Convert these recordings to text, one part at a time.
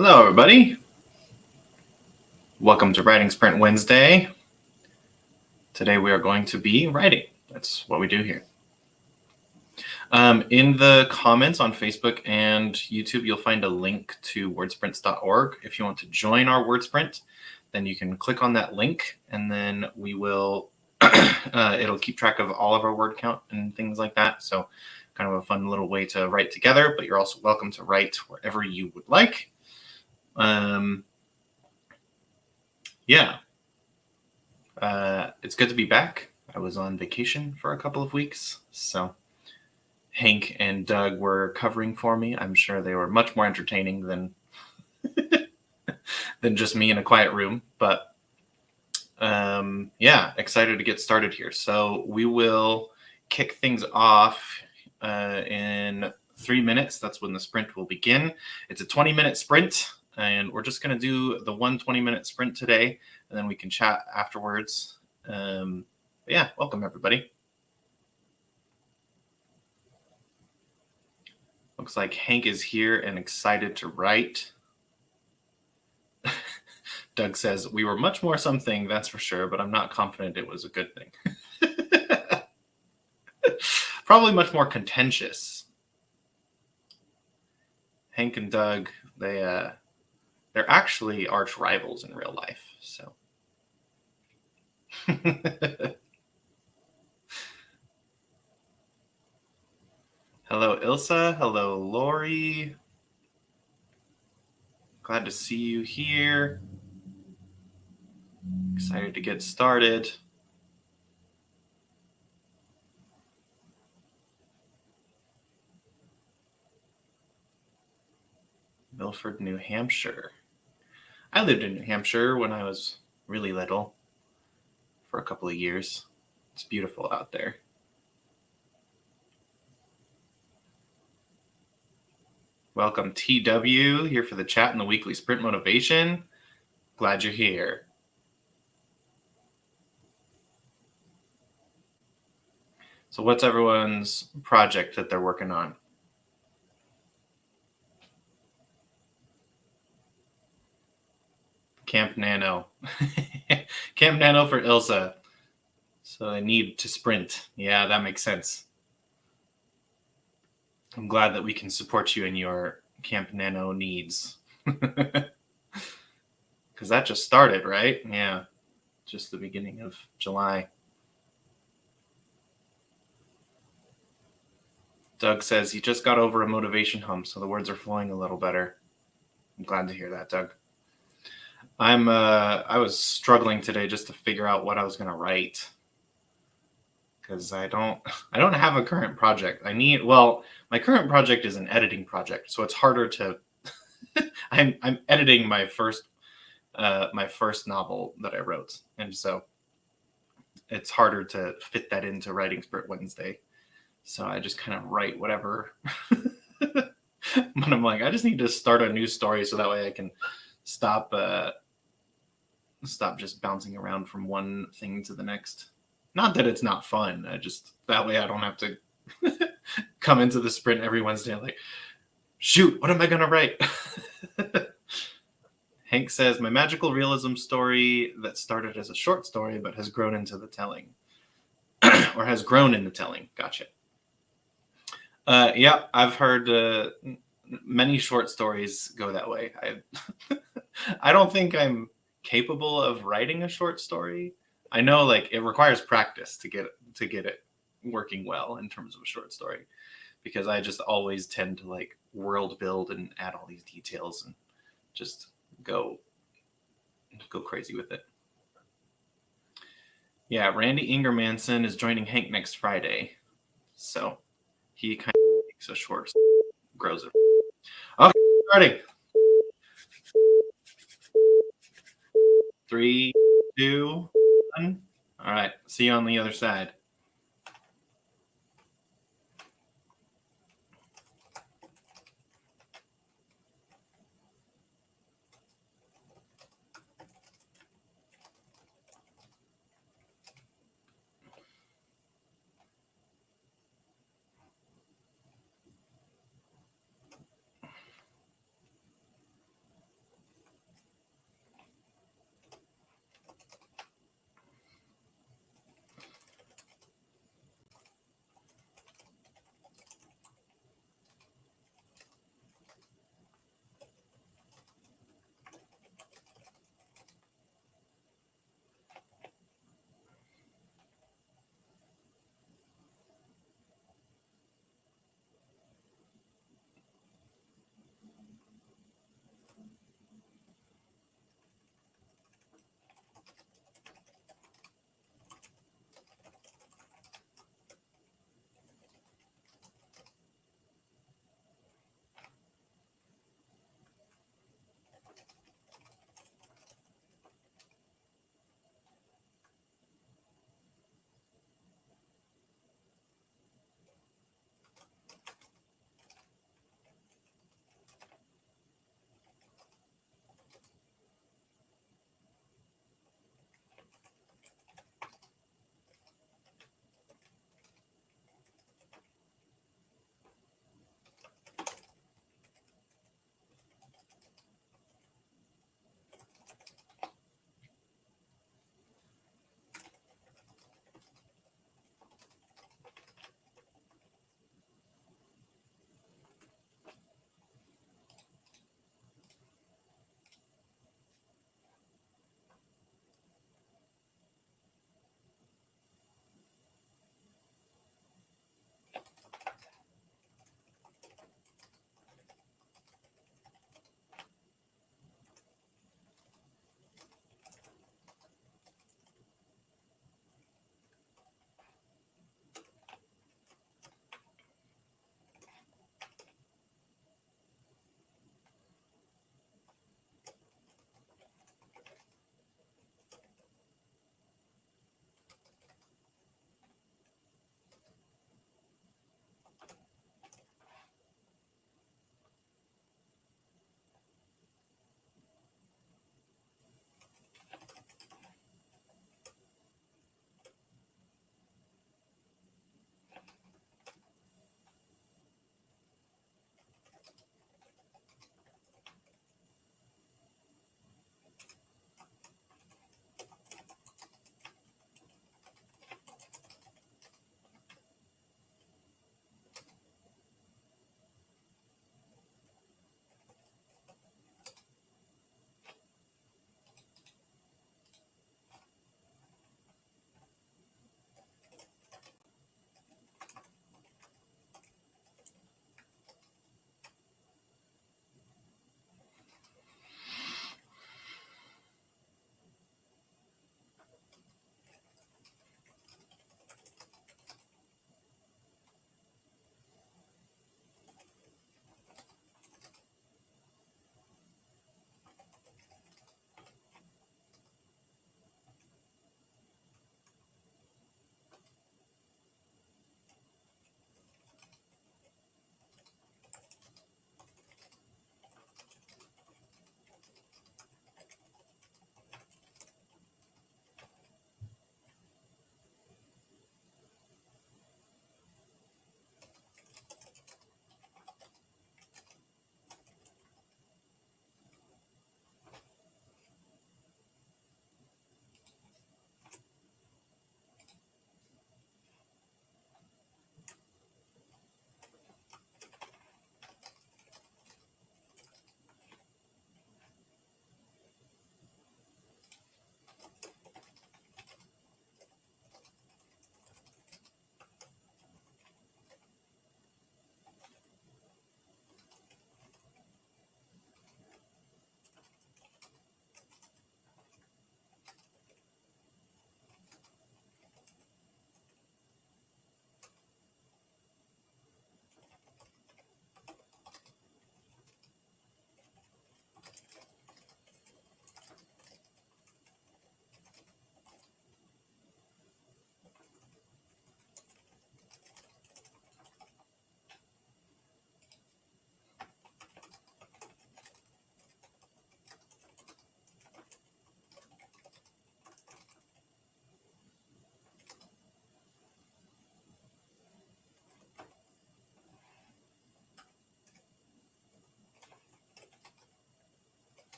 Hello, everybody. Welcome to Writing Sprint Wednesday. Today we are going to be writing. That's what we do here. In the comments on Facebook and YouTube, you'll find a link to wordsprints.org. If you want to join our WordSprint, then you can click on that link, and then we will. It'll keep track of all of our word count and things like that. So, kind of a fun little way to write together. But you're also welcome to write wherever you would like. Yeah. It's good to be back. I was on vacation for a couple of weeks, so Hank and Doug were covering for me. I'm sure they were much more entertaining than than just me in a quiet room. But yeah, excited to get started here. So we will kick things off in 3 minutes. That's when the sprint will begin. It's a 20-minute sprint, and we're just going to do the 20-minute sprint today, and then we can chat afterwards. Yeah, welcome everybody. Looks like Hank is here and excited to write. Doug says, we were much more something, that's for sure, but I'm not confident it was a good thing. Probably much more contentious. Hank and Doug, they're actually arch rivals in real life, so. Hello, Ilsa. Hello, Lori. Glad to see you here. Excited to get started. Milford, New Hampshire. I lived in New Hampshire when I was really little for a couple of years. It's beautiful out there. Welcome, TW, here for the chat and the weekly sprint motivation. Glad you're here. So what's everyone's project that they're working on? Camp Nano. Camp Nano for Ilsa. So they need to sprint. Yeah, that makes sense. I'm glad that we can support you in your Camp Nano needs. Because that just started, right? Yeah, just the beginning of July. Doug says he just got over a motivation hump, so the words are flowing a little better. I'm glad to hear that, Doug. I was struggling today just to figure out what I was going to write, because I don't have a current project. My current project is an editing project, so it's harder to. I'm editing my first novel that I wrote, and so it's harder to fit that into Writing Sprint Wednesday. So I just kind of write whatever. But I'm like, I just need to start a new story so that way I can stop just bouncing around from one thing to the next. Not that it's not fun. That way I don't have to come into the sprint every Wednesday like, shoot, what am I going to write? Hank says, my magical realism story that started as a short story but has grown into the telling. Or has grown in the telling. Gotcha. Yeah, I've heard many short stories go that way. I don't think I'm capable of writing a short story. I know like it requires practice to get it working well in terms of a short story, because I just always tend to like world build and add all these details and just go crazy with it. Yeah, Randy Ingermanson is joining Hank next Friday, so he kind of makes a short, grows it. Okay, starting. 3, 2, 1. All right, see you on the other side.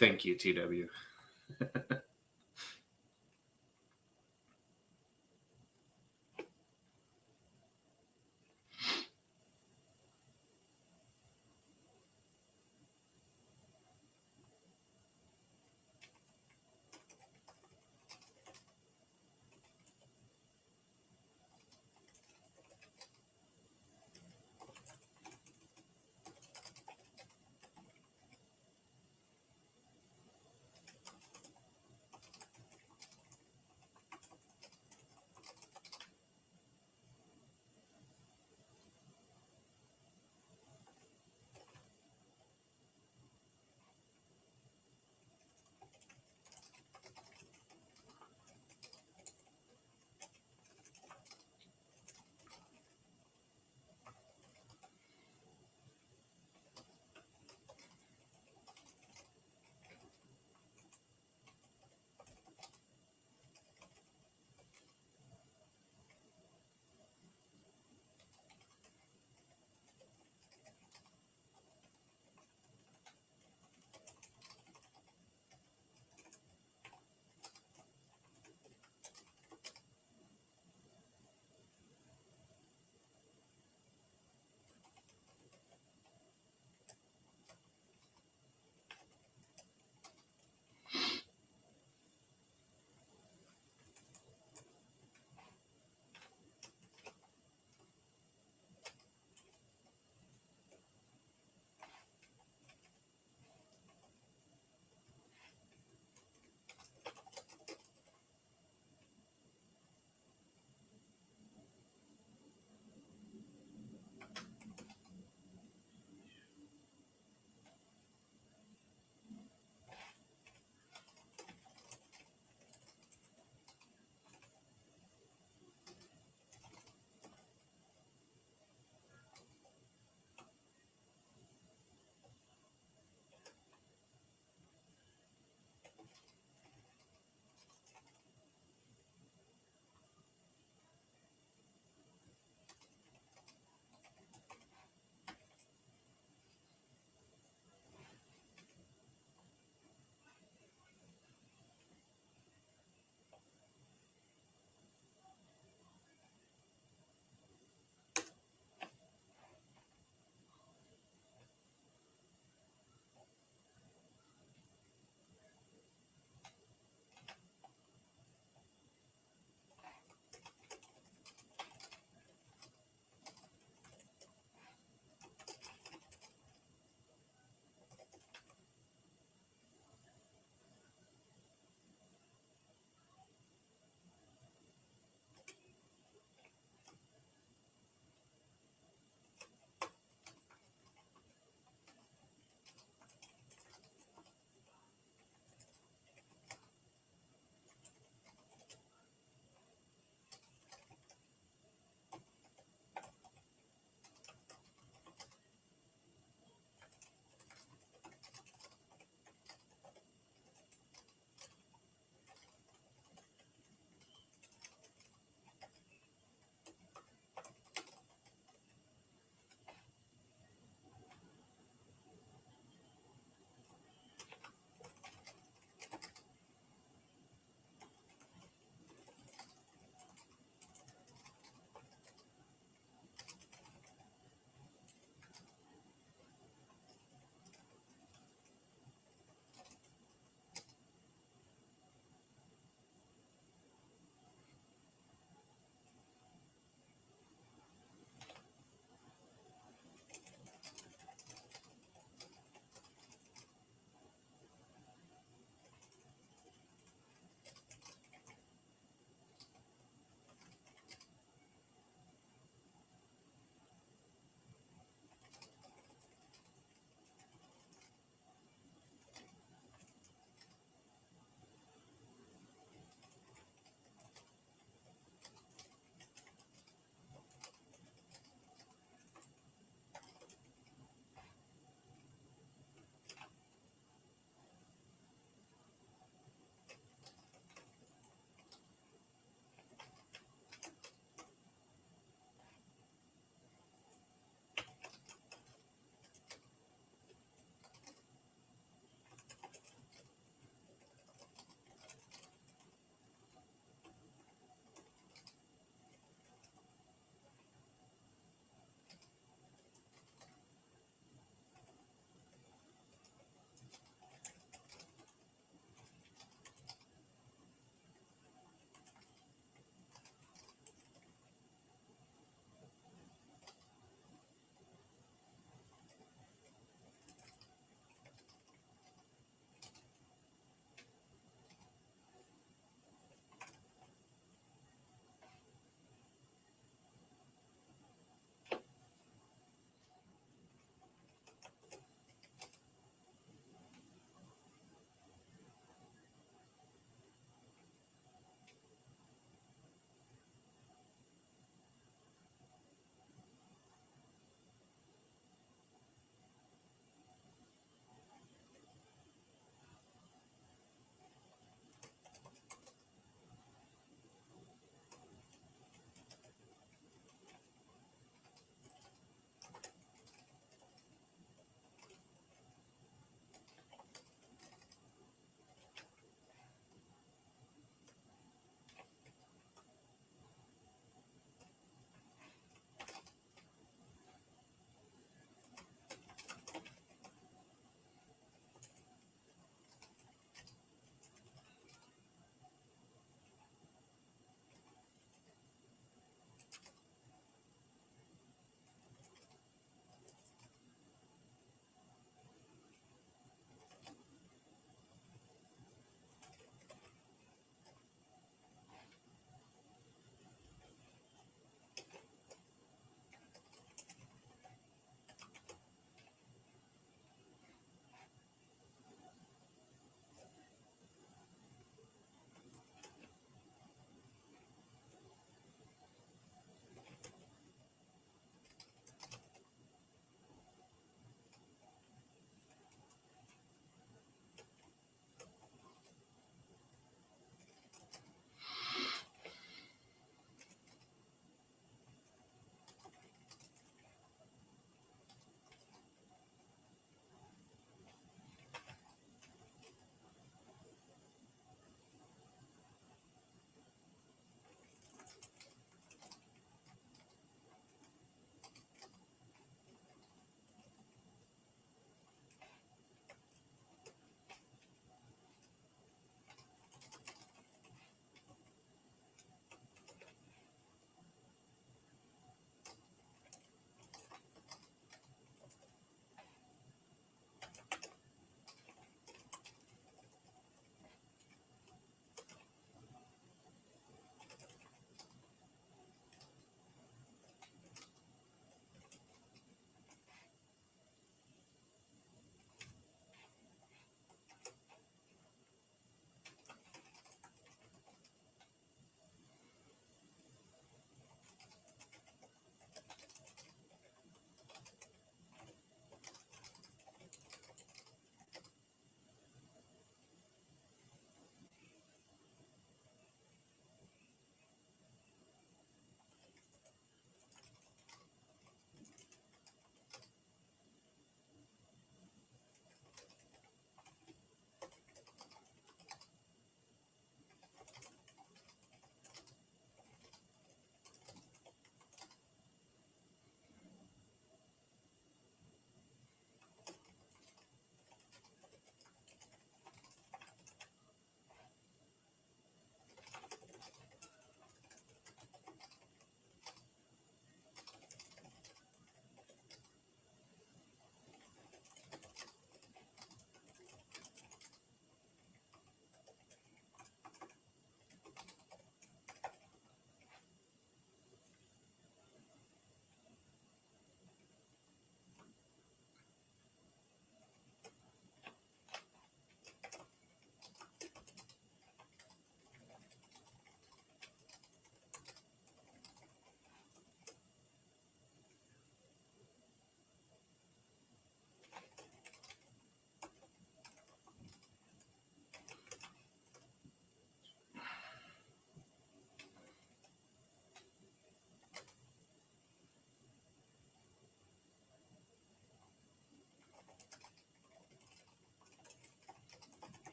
Thank you, TW.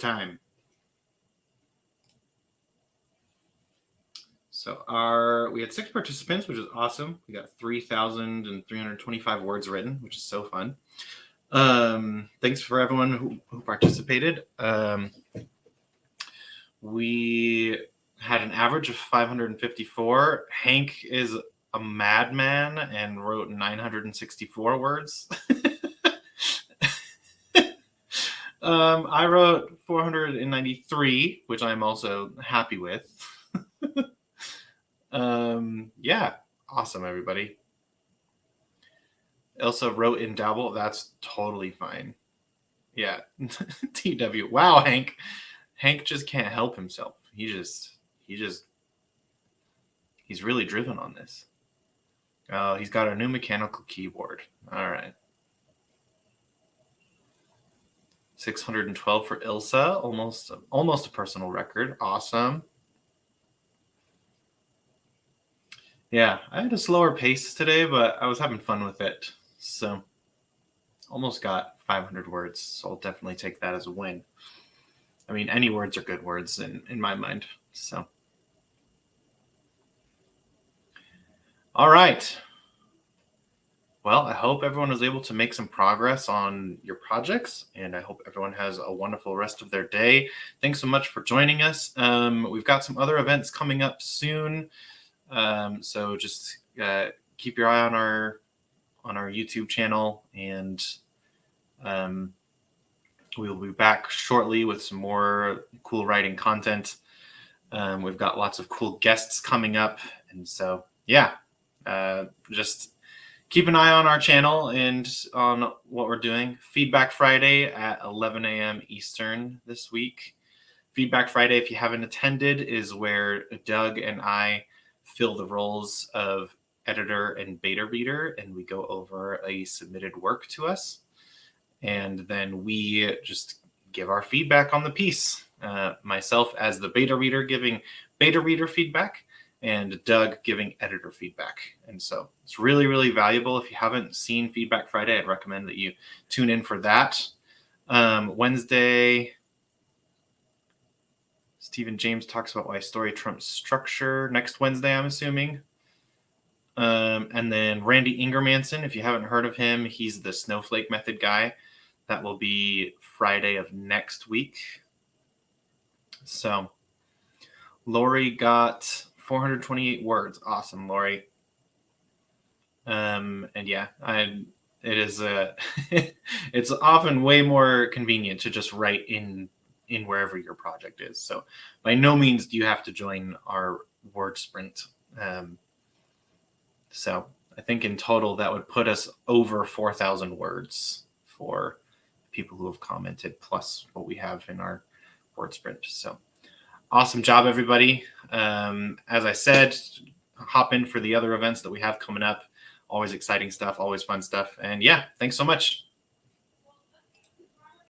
time. So we had 6 participants, which is awesome. We got 3,325 words written, which is so fun. Thanks for everyone who participated. We had an average of 554. Hank is a madman and wrote 964 words. I wrote 493, which I'm also happy with. Yeah, awesome, everybody. Ilsa wrote in double. That's totally fine. Yeah, TW. Wow, Hank. Hank just can't help himself. He's really driven on this. Oh, he's got a new mechanical keyboard. All right. 612 for Ilsa, almost a personal record. Awesome. Yeah, I had a slower pace today, but I was having fun with it. So almost got 500 words. So I'll definitely take that as a win. I mean, any words are good words in my mind. So, all right. Well, I hope everyone was able to make some progress on your projects, and I hope everyone has a wonderful rest of their day. Thanks so much for joining us. We've got some other events coming up soon, so just keep your eye on our YouTube channel, and we will be back shortly with some more cool writing content. We've got lots of cool guests coming up, and so yeah, just keep an eye on our channel and on what we're doing. Feedback Friday at 11 a.m. Eastern this week. Feedback Friday, if you haven't attended, is where Doug and I fill the roles of editor and beta reader, and we go over a submitted work to us. And then we just give our feedback on the piece. Myself as the beta reader giving beta reader feedback, and Doug giving editor feedback. And so it's really, really valuable. If you haven't seen Feedback Friday, I'd recommend that you tune in for that. Wednesday, Stephen James talks about why story trumps structure. Next Wednesday, I'm assuming. And then Randy Ingermanson, if you haven't heard of him, he's the Snowflake Method guy. That will be Friday of next week. So Lori got 428 words. Awesome, Lori. And yeah, it is it's often way more convenient to just write in wherever your project is. So by no means do you have to join our word sprint. So I think in total that would put us over 4,000 words for people who have commented, plus what we have in our word sprint. So awesome job, everybody. As I said, hop in for the other events that we have coming up. Always exciting stuff, always fun stuff. And yeah, thanks so much.